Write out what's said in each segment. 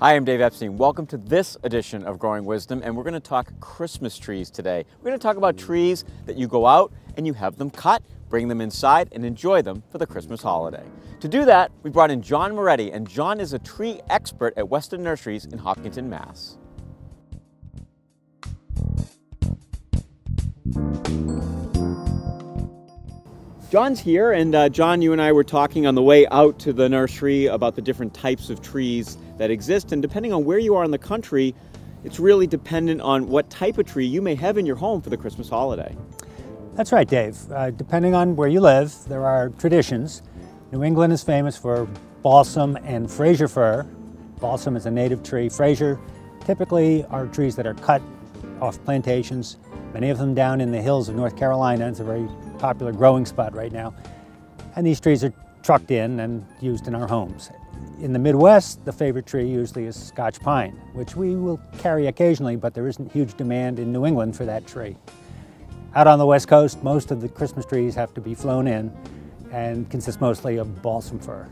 Hi, I'm Dave Epstein. Welcome to this edition of Growing Wisdom, and we're going to talk Christmas trees today. We're going to talk about trees that you go out and you have them cut, bring them inside, and enjoy them for the Christmas holiday. To do that, we brought in John Moretti, and John is a tree expert at Weston Nurseries in Hopkinton, Mass. John's here, and John, you and I were talking on the way out to the nursery about the different types of trees that exist, and depending on where you are in the country, it's really dependent on what type of tree you may have in your home for the Christmas holiday. That's right, Dave. Depending on where you live, there are traditions. New England is famous for balsam and Fraser fir. Balsam is a native tree. Fraser typically are trees that are cut off plantations, many of them down in the hills of North Carolina. It's a very popular growing spot right now. And these trees are trucked in and used in our homes. In the Midwest, the favorite tree usually is Scotch pine, which we will carry occasionally, but there isn't huge demand in New England for that tree. Out on the West Coast, most of the Christmas trees have to be flown in and consist mostly of balsam fir.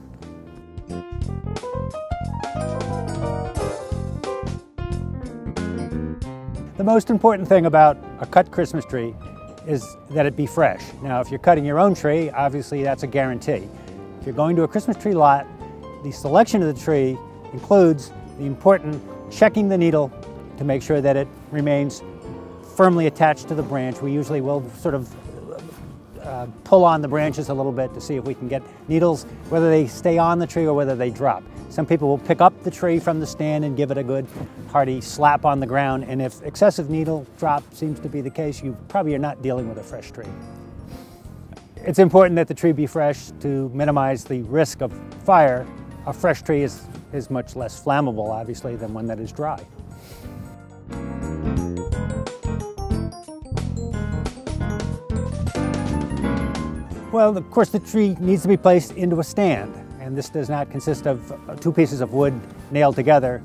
The most important thing about a cut Christmas tree is that it be fresh. Now, if you're cutting your own tree, obviously that's a guarantee. If you're going to a Christmas tree lot, the selection of the tree includes the important checking the needle to make sure that it remains firmly attached to the branch. We usually will sort of pull on the branches a little bit to see if we can get needles, whether they stay on the tree or whether they drop. Some people will pick up the tree from the stand and give it a good hearty slap on the ground, and if excessive needle drop seems to be the case, you probably are not dealing with a fresh tree. It's important that the tree be fresh to minimize the risk of fire. A fresh tree is much less flammable, obviously, than one that is dry. Well, of course, the tree needs to be placed into a stand, and this does not consist of two pieces of wood nailed together.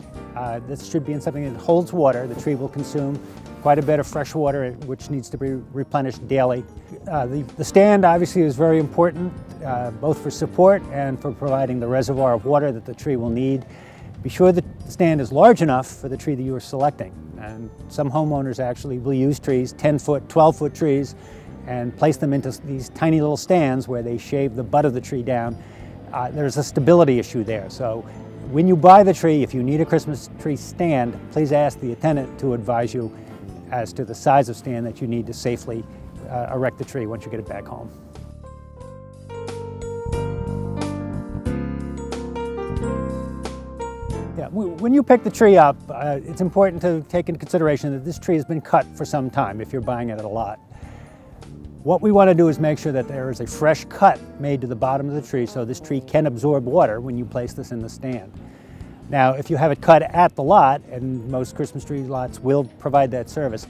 This should be in something that holds water. The tree will consume quite a bit of fresh water, which needs to be replenished daily. The stand obviously is very important, both for support and for providing the reservoir of water that the tree will need. Be sure that the stand is large enough for the tree that you are selecting. And some homeowners actually will use trees, 10-foot, 12-foot trees, and place them into these tiny little stands where they shave the butt of the tree down. There's a stability issue there. So when you buy the tree, if you need a Christmas tree stand, please ask the attendant to advise you as to the size of stand that you need to safely erect the tree once you get it back home. Yeah, when you pick the tree up, it's important to take into consideration that this tree has been cut for some time if you're buying it at a lot. What we want to do is make sure that there is a fresh cut made to the bottom of the tree so this tree can absorb water when you place this in the stand. Now, if you have it cut at the lot, and most Christmas tree lots will provide that service,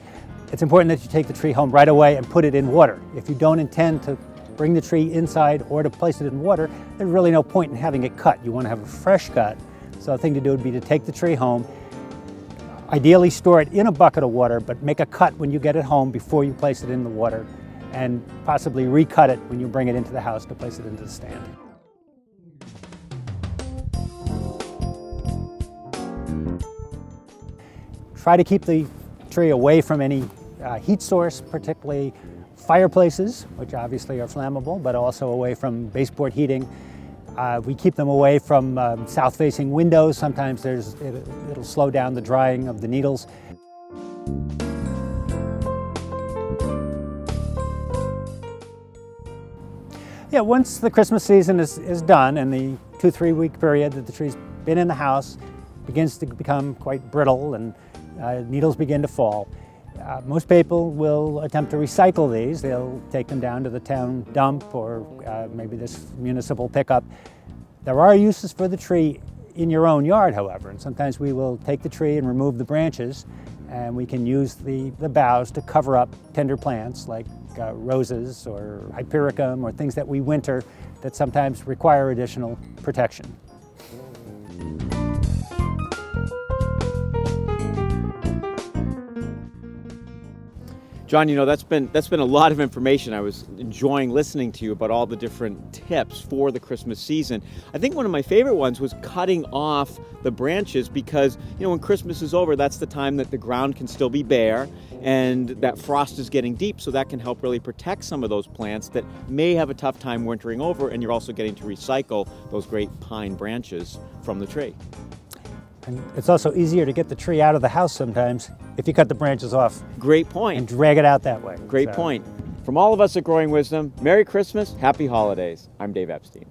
it's important that you take the tree home right away and put it in water. If you don't intend to bring the tree inside or to place it in water, there's really no point in having it cut. You want to have a fresh cut. So the thing to do would be to take the tree home, ideally store it in a bucket of water, but make a cut when you get it home before you place it in the water, and possibly recut it when you bring it into the house to place it into the stand. Try to keep the tree away from any heat source, particularly fireplaces, which obviously are flammable, but also away from baseboard heating. We keep them away from south-facing windows. Sometimes it'll slow down the drying of the needles. Yeah, once the Christmas season is done and the 2-3 week period that the tree's been in the house begins to become quite brittle and needles begin to fall, most people will attempt to recycle these. They'll take them down to the town dump or maybe this municipal pickup. There are uses for the tree in your own yard, however, and sometimes we will take the tree and remove the branches, and we can use the boughs to cover up tender plants like roses or hypericum or things that we winter that sometimes require additional protection. John, you know, that's been a lot of information. I was enjoying listening to you about all the different tips for the Christmas season. I think one of my favorite ones was cutting off the branches because, you know, when Christmas is over, that's the time that the ground can still be bare and that frost is getting deep, so that can help really protect some of those plants that may have a tough time wintering over, and you're also getting to recycle those great pine branches from the tree. And it's also easier to get the tree out of the house sometimes if you cut the branches off. Great point. And drag it out that way. Great point. From all of us at Growing Wisdom, Merry Christmas, Happy Holidays. I'm Dave Epstein.